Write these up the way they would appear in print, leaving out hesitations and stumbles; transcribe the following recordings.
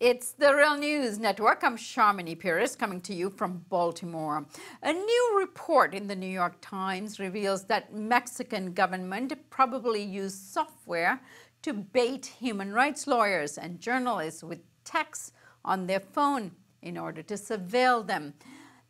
It's the Real News Network. I'm Sharmini Pires coming to you from Baltimore. A new report in the New York Times reveals that Mexican government probably used software to bait human rights lawyers and journalists with texts on their phone in order to surveil them.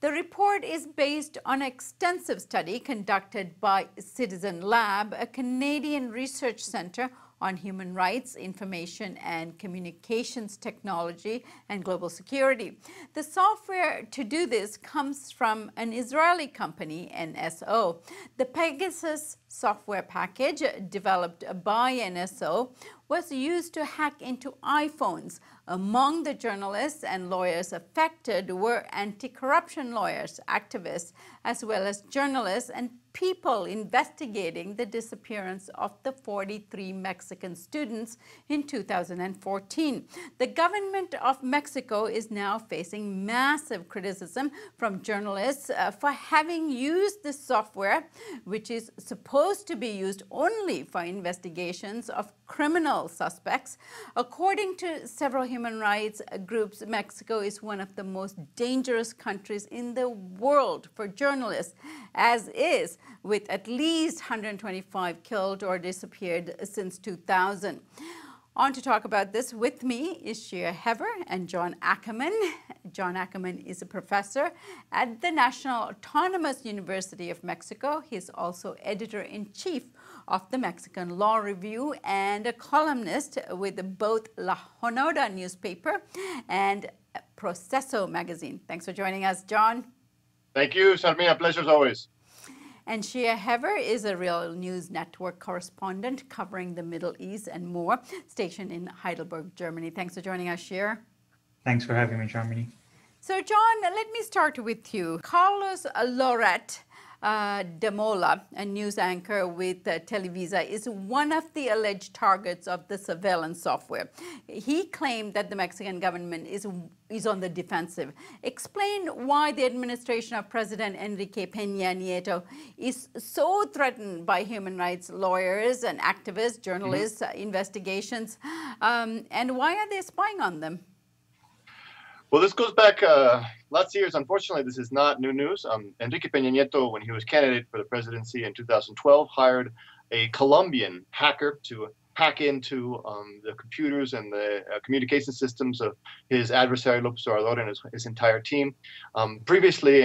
The report is based on an extensive study conducted by Citizen Lab, a Canadian research center on human rights, information and communications technology, and global security. The software to do this comes from an Israeli company, NSO. The Pegasus software package, developed by NSO, was used to hack into iPhones. Among the journalists and lawyers affected were anti-corruption lawyers, activists, as well as journalists and people investigating the disappearance of the 43 Mexican students in 2014. The government of Mexico is now facing massive criticism from journalists for having used this software, which is supposed to be used only for investigations of criminal suspects. According to several human rights groups, Mexico is one of the most dangerous countries in the world for journalists, as is, with at least 125 killed or disappeared since 2000. On to talk about this with me is Shia Hever and John Ackerman. John Ackerman is a professor at the National Autonomous University of Mexico. He's also editor-in-chief of the Mexican Law Review and a columnist with both La Jornada newspaper and Proceso magazine. Thanks for joining us, John. Thank you, Sharmina. Pleasure as always. And Shia Hever is a Real News Network correspondent covering the Middle East and more, stationed in Heidelberg, Germany. Thanks for joining us, Shia. Thanks for having me, Sharmini. So, John, let me start with you. Carlos Loret de Mola, a news anchor with Televisa, is one of the alleged targets of the surveillance software. He claimed that the Mexican government is on the defensive. Explain why the administration of President Enrique Peña Nieto is so threatened by human rights lawyers and activists, journalists, investigations, and why are they spying on them? Well, this goes back lots of years. Unfortunately, this is not new news. Enrique Peña Nieto, when he was candidate for the presidency in 2012, hired a Colombian hacker to hack into the computers and the communication systems of his adversary, López Obrador, and his entire team. Previously,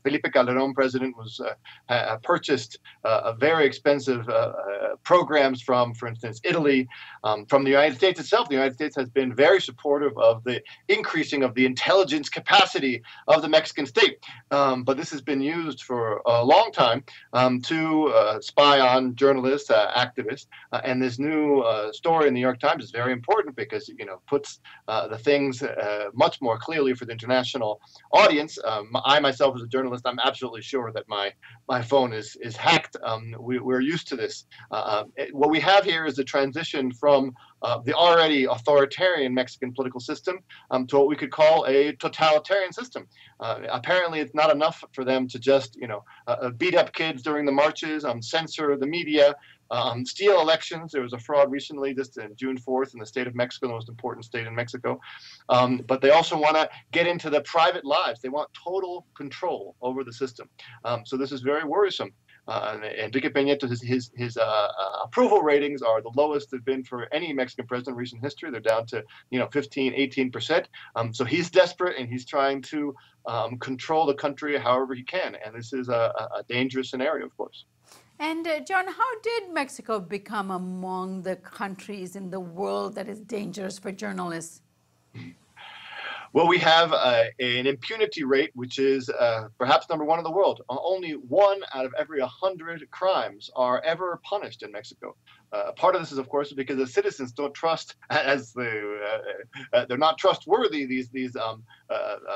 Felipe Calderón, president, was purchased very expensive programs from, for instance, Italy, from the United States itself. The United States has been very supportive of the increasing of the intelligence capacity of the Mexican state. But this has been used for a long time to spy on journalists, activists, and this new story in the New York Times is very important because puts the things much more clearly for the international audience. I myself, as a journalist, I'm absolutely sure that my phone is hacked. We're used to this. What we have here is a transition from the already authoritarian Mexican political system to what we could call a totalitarian system. Apparently, it's not enough for them to just beat up kids during the marches, censor the media, steal elections. There was a fraud recently, just in June 4th, in the state of Mexico, the most important state in Mexico. But they also want to get into the private lives. They want total control over the system. So this is very worrisome. Enrique Peña Nieto, his approval ratings are the lowest they've been for any Mexican president in recent history. They're down to 15, 18%. So he's desperate and he's trying to control the country however he can. And this is a dangerous scenario, of course. And John, how did Mexico become among the countries in the world that is dangerous for journalists? Well, we have an impunity rate which is perhaps #1 in the world. Only 1 out of every 100 crimes are ever punished in Mexico. Part of this is, of course, because the citizens don't trust, as they're not trustworthy, these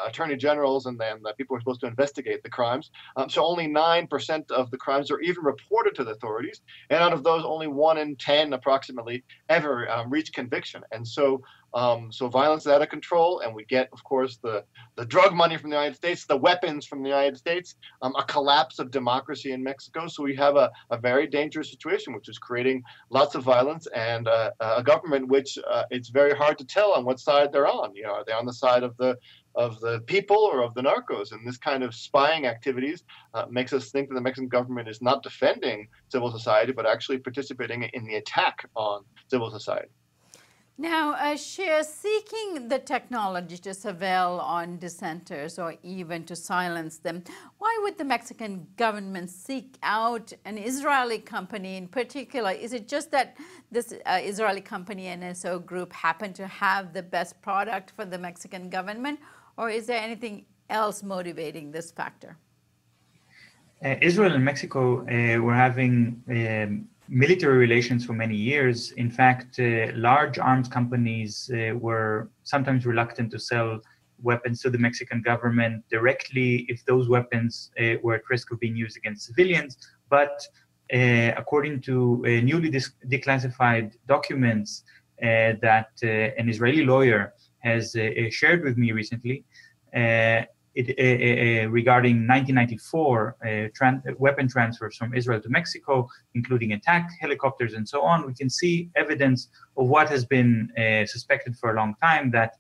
attorney generals and then the people who are supposed to investigate the crimes. So only 9% of the crimes are even reported to the authorities. And out of those, only 1 in 10 approximately ever reach conviction. And so So violence is out of control, and we get, of course, the drug money from the United States, the weapons from the United States, a collapse of democracy in Mexico. So we have a very dangerous situation, which is creating lots of violence and a government which it's very hard to tell on what side they're on. You know, are they on the side of the people or of the narcos? And this kind of spying activities makes us think that the Mexican government is not defending civil society, but actually participating in the attack on civil society. Now, Shia, seeking the technology to surveil on dissenters or even to silence them, why would the Mexican government seek out an Israeli company in particular? Is it just that this Israeli company, NSO Group, happened to have the best product for the Mexican government, or is there anything else motivating this factor? Israel and Mexico were having military relations for many years. In fact, large arms companies were sometimes reluctant to sell weapons to the Mexican government directly if those weapons were at risk of being used against civilians. But according to newly declassified documents that an Israeli lawyer has shared with me recently, regarding 1994 weapon transfers from Israel to Mexico, including attack helicopters and so on, we can see evidence of what has been suspected for a long time, that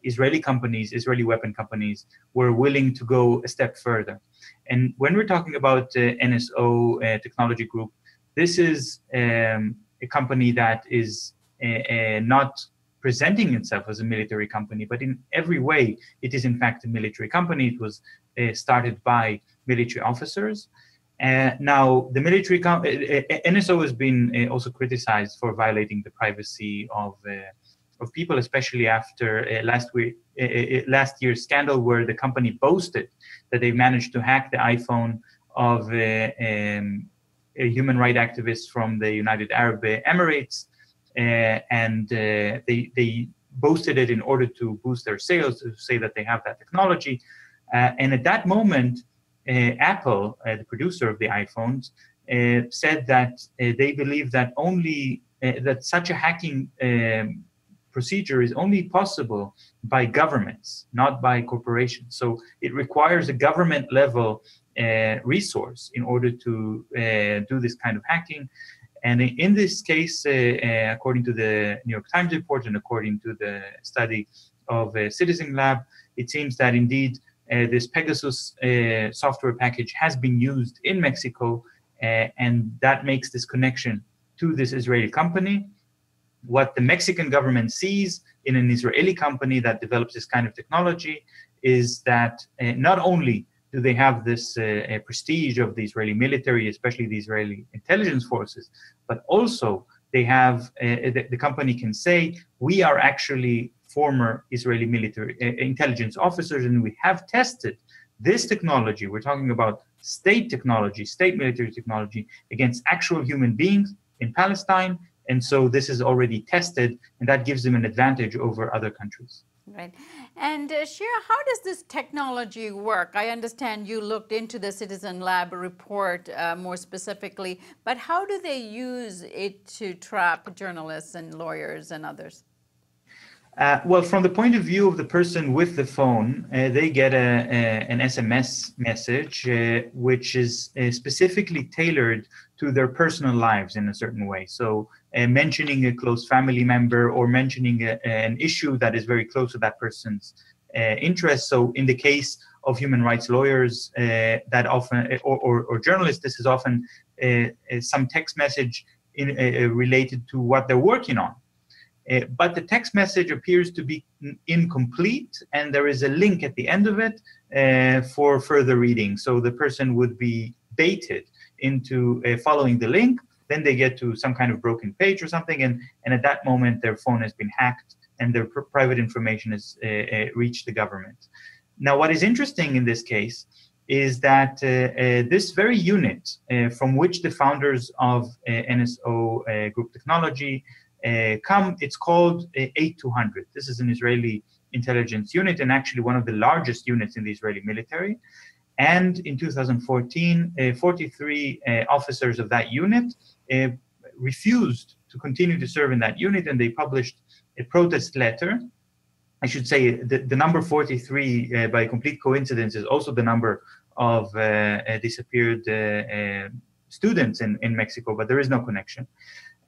Israeli weapon companies were willing to go a step further. And when we're talking about NSO Technology Group, this is a company that is not presenting itself as a military company, but in every way, it is in fact a military company. It was started by military officers. Now, the military NSO has been also criticized for violating the privacy of people, especially after last year's scandal, where the company boasted that they managed to hack the iPhone of a human rights activist from the United Arab Emirates. And they boasted it in order to boost their sales, to say that they have that technology. And at that moment, Apple, the producer of the iPhones, said that they believe that that such a hacking procedure is only possible by governments, not by corporations. So it requires a government-level resource in order to do this kind of hacking. And in this case, according to the New York Times report and according to the study of Citizen Lab, it seems that indeed this Pegasus software package has been used in Mexico, and that makes this connection to this Israeli company. What the Mexican government sees in an Israeli company that develops this kind of technology is that not only do they have this prestige of the Israeli military, especially the Israeli intelligence forces, but also they have, the company can say, we are actually former Israeli military intelligence officers, and we have tested this technology, we're talking about state technology, state military technology, against actual human beings in Palestine, and so this is already tested, and that gives them an advantage over other countries. Right. And Shira, how does this technology work? I understand you looked into the Citizen Lab report more specifically, but how do they use it to trap journalists and lawyers and others? Well, from the point of view of the person with the phone, they get an SMS message which is specifically tailored to their personal lives in a certain way. So mentioning a close family member or mentioning an issue that is very close to that person's interest. So in the case of human rights lawyers that often, or journalists, this is often some text message related to what they're working on. But the text message appears to be incomplete, and there is a link at the end of it for further reading. So the person would be baited into following the link, then they get to some kind of broken page or something, and at that moment their phone has been hacked and their private information has reached the government. Now, what is interesting in this case is that this very unit from which the founders of NSO Group technology it's called 8200. This is an Israeli intelligence unit and actually one of the largest units in the Israeli military. And in 2014, 43 officers of that unit refused to continue to serve in that unit, and they published a protest letter. I should say the number 43, by complete coincidence, is also the number of disappeared students in Mexico, but there is no connection.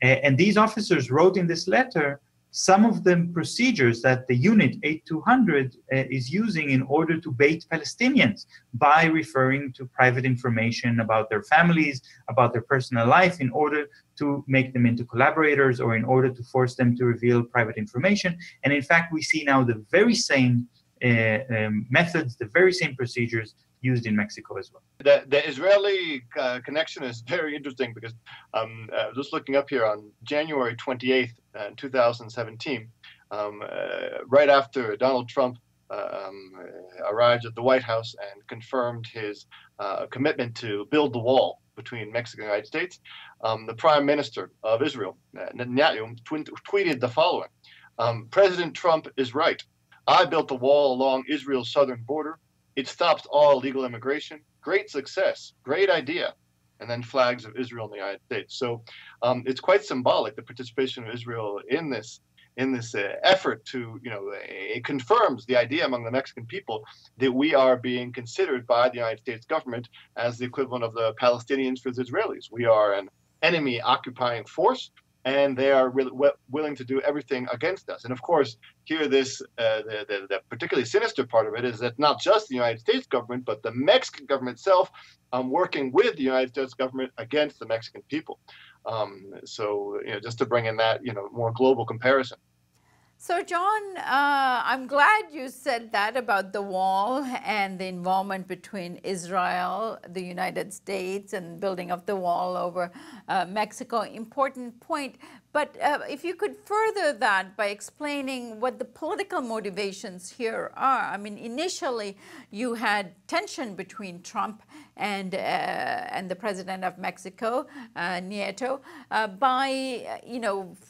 And these officers wrote in this letter some of the procedures that the unit 8200 is using in order to bait Palestinians by referring to private information about their families, about their personal life, in order to make them into collaborators or in order to force them to reveal private information. And in fact, we see now the very same methods, the very same procedures used in Mexico as well. The Israeli connection is very interesting because just looking up here on January 28th, 2017, right after Donald Trump arrived at the White House and confirmed his commitment to build the wall between Mexico and the United States, the Prime Minister of Israel, Netanyahu, tweeted the following: President Trump is right. I built the wall along Israel's southern border. It stops all illegal immigration. Great success. Great idea. And then flags of Israel and the United States. So it's quite symbolic, the participation of Israel in this effort to, it confirms the idea among the Mexican people that we are being considered by the United States government as the equivalent of the Palestinians for the Israelis. We are an enemy occupying force, and they are willing to do everything against us. And of course, here the particularly sinister part of it is that not just the United States government, but the Mexican government itself working with the United States government against the Mexican people. So just to bring in that more global comparison. So, John, I'm glad you said that about the wall and the involvement between Israel, the United States, and building of the wall over Mexico. Important point. But if you could further that by explaining what the political motivations here are. I mean, initially you had tension between Trump and the president of Mexico, Nieto, by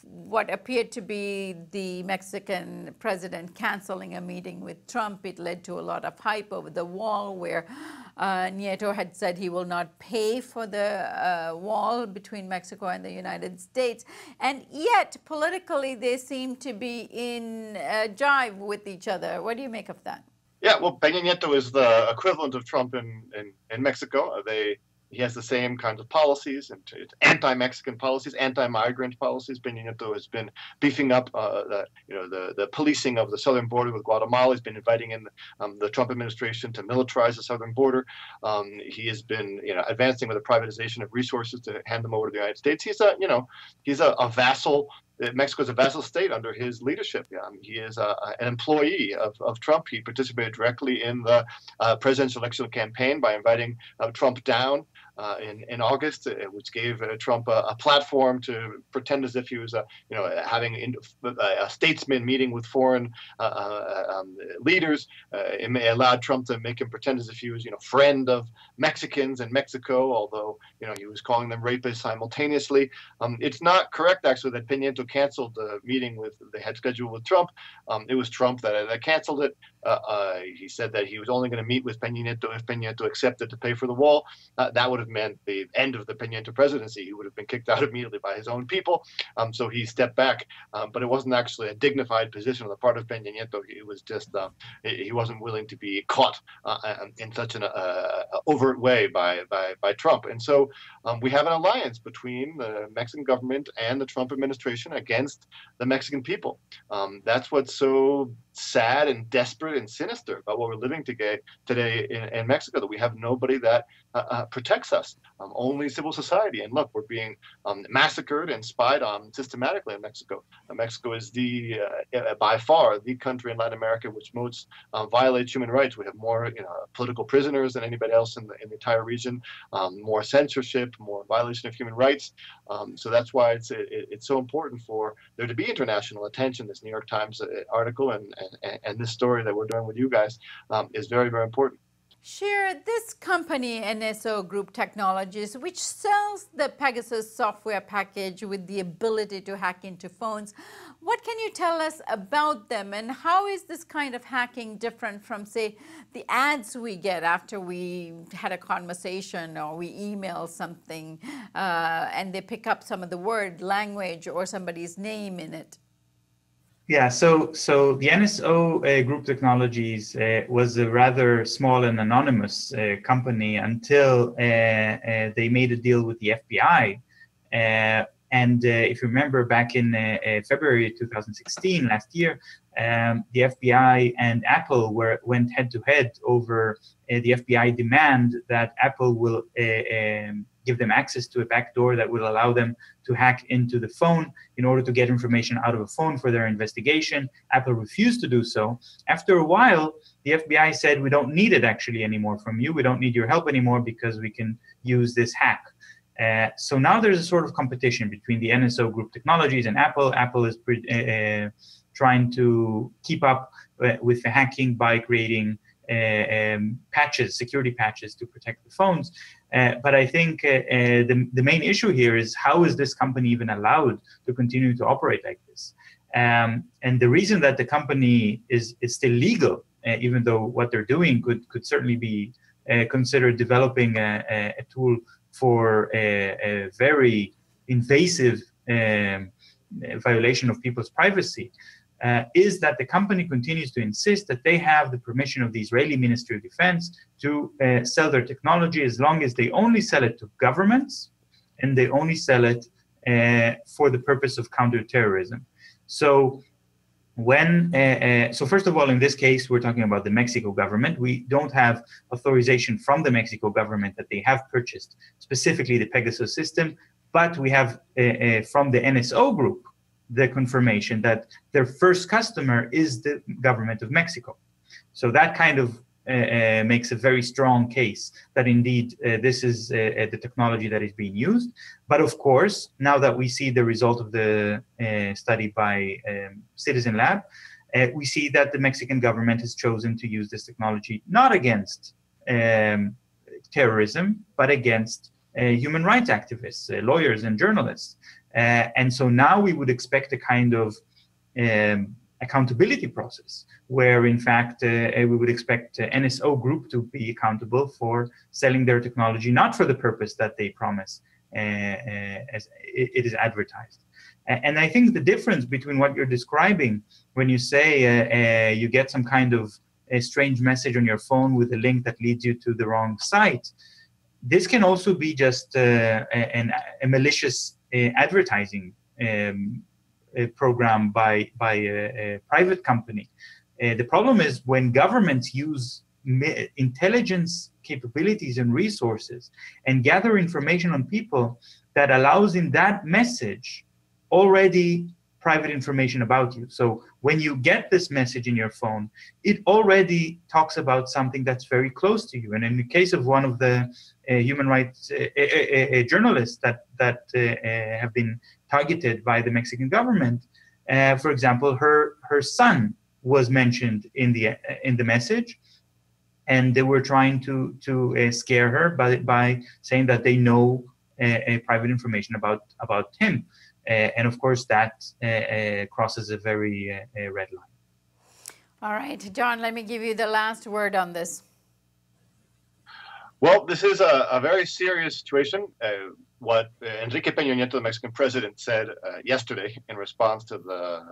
what appeared to be the Mexican president canceling a meeting with Trump. It led to a lot of hype over the wall, where Nieto had said he will not pay for the wall between Mexico and the United States. And yet, politically, they seem to be in jive with each other. What do you make of that? Yeah, well, Peña Nieto is the equivalent of Trump in Mexico. He has the same kinds of policies, and it's anti-Mexican policies, anti-migrant policies. Peña Nieto has been beefing up the policing of the southern border with Guatemala. He's been inviting in the Trump administration to militarize the southern border. He has been advancing with the privatization of resources to hand them over to the United States. He's a vassal. Mexico is a vassal state under his leadership. He is an employee of Trump. He participated directly in the presidential election campaign by inviting Trump down in August, which gave Trump a platform to pretend as if he was having a statesman meeting with foreign leaders. It allowed Trump to make him pretend as if he was friend of Mexicans in Mexico, although he was calling them rapists simultaneously. It's not correct, actually, that Peña Nieto canceled the meeting they had scheduled with Trump. It was Trump that canceled it. He said that he was only going to meet with Peña Nieto if Peña Nieto accepted to pay for the wall. That would have meant the end of the Peña Nieto presidency. He would have been kicked out immediately by his own people. So he stepped back, but it wasn't actually a dignified position on the part of Peña Nieto. It was just he wasn't willing to be caught in such an overt way by Trump. And so we have an alliance between the Mexican government and the Trump administration against the Mexican people. That's what's so sad and desperate and sinister about what we're living today in Mexico, that we have nobody that protects us, only civil society. And look, we're being massacred and spied on systematically in Mexico. Mexico is by far the country in Latin America which most violates human rights. We have more political prisoners than anybody else in the entire region, more censorship, more violation of human rights. So that's why it's so important for there to be international attention. This New York Times article and this story that we're doing with you guys is very, very important. Share this company, NSO Group Technologies, which sells the Pegasus software package with the ability to hack into phones. What can you tell us about them, and how is this kind of hacking different from, say, the ads we get after we had a conversation or we email something and they pick up some of the word, language, or somebody's name in it? Yeah, so the NSO Group Technologies was a rather small and anonymous company until they made a deal with the FBI. And if you remember, back in February 2016, last year, the FBI and Apple went head to head over the FBI demand that Apple will give them access to a backdoor that will allow them to hack into the phone in order to get information out of a phone for their investigation. Apple refused to do so. After a while, the FBI said, we don't need it actually anymore from you. We don't need your help anymore because we can use this hack. So now there's a sort of competition between the NSO Group Technologies and Apple. Apple is trying to keep up with the hacking by creating patches, security patches to protect the phones. But I think the main issue here is, how is this company even allowed to continue to operate like this? And the reason that the company is still legal, even though what they're doing could certainly be considered developing a tool for a very invasive violation of people's privacy, is that the company continues to insist that they have the permission of the Israeli Ministry of Defense to sell their technology, as long as they only sell it to governments and they only sell it for the purpose of counterterrorism. So so first of all, in this case, we're talking about the Mexico government. We don't have authorization from the Mexico government that they have purchased specifically the Pegasus system, but we have from the NSO Group the confirmation that their first customer is the government of Mexico. So that kind of makes a very strong case that indeed this is the technology that is being used. But of course, now that we see the result of the study by Citizen Lab, we see that the Mexican government has chosen to use this technology not against terrorism, but against human rights activists, lawyers and journalists. And so now we would expect a kind of accountability process where, in fact, we would expect NSO Group to be accountable for selling their technology, not for the purpose that they promise as it is advertised. And I think the difference between what you're describing when you say you get some kind of a strange message on your phone with a link that leads you to the wrong site, this can also be just a malicious advertising program by a private company. The problem is when governments use intelligence capabilities and resources and gather information on people that allows in that message already private information about you. So when you get this message in your phone, it already talks about something that's very close to you. And in the case of one of the human rights journalists that have been targeted by the Mexican government, for example, her son was mentioned in the message, and they were trying to scare her by saying that they know private information about him. And of course, that crosses a very red line. All right, John, let me give you the last word on this. Well, this is a very serious situation. What Enrique Peña Nieto, the Mexican president, said yesterday in response to the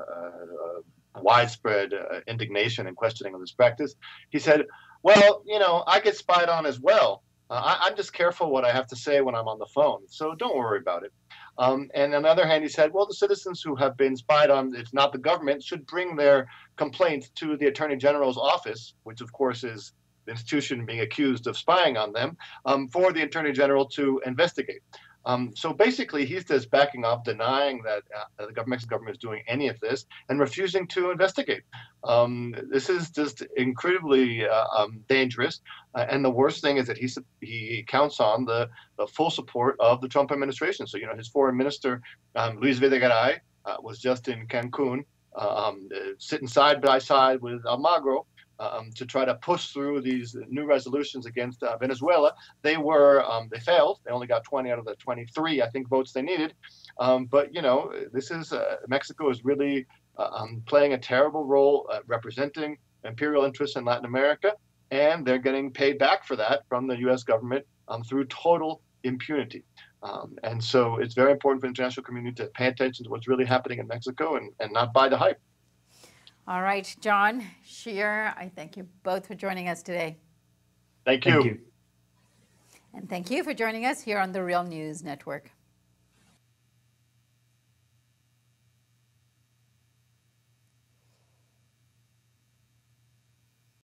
widespread indignation and questioning of this practice, he said, well, I get spied on as well. I'm just careful what I have to say when I'm on the phone, so don't worry about it. And on the other hand, he said, well, the citizens who have been spied on, it's not the government, should bring their complaints to the Attorney General's office, which of course is the institution being accused of spying on them, for the Attorney General to investigate. So basically, he's just backing off, denying that the Mexican government is doing any of this and refusing to investigate. This is just incredibly dangerous. And the worst thing is that he counts on the full support of the Trump administration. So, his foreign minister, Luis Videgaray, was just in Cancun, sitting side by side with Almagro, to try to push through these new resolutions against Venezuela. They failed. They only got 20 out of the 23, I think, votes they needed. But, this is, Mexico is really playing a terrible role representing imperial interests in Latin America, and they're getting paid back for that from the U.S. government through total impunity. And so it's very important for the international community to pay attention to what's really happening in Mexico and not buy the hype. All right, John, Sheer, I thank you both for joining us today. Thank you. Thank you. And thank you for joining us here on the Real News Network.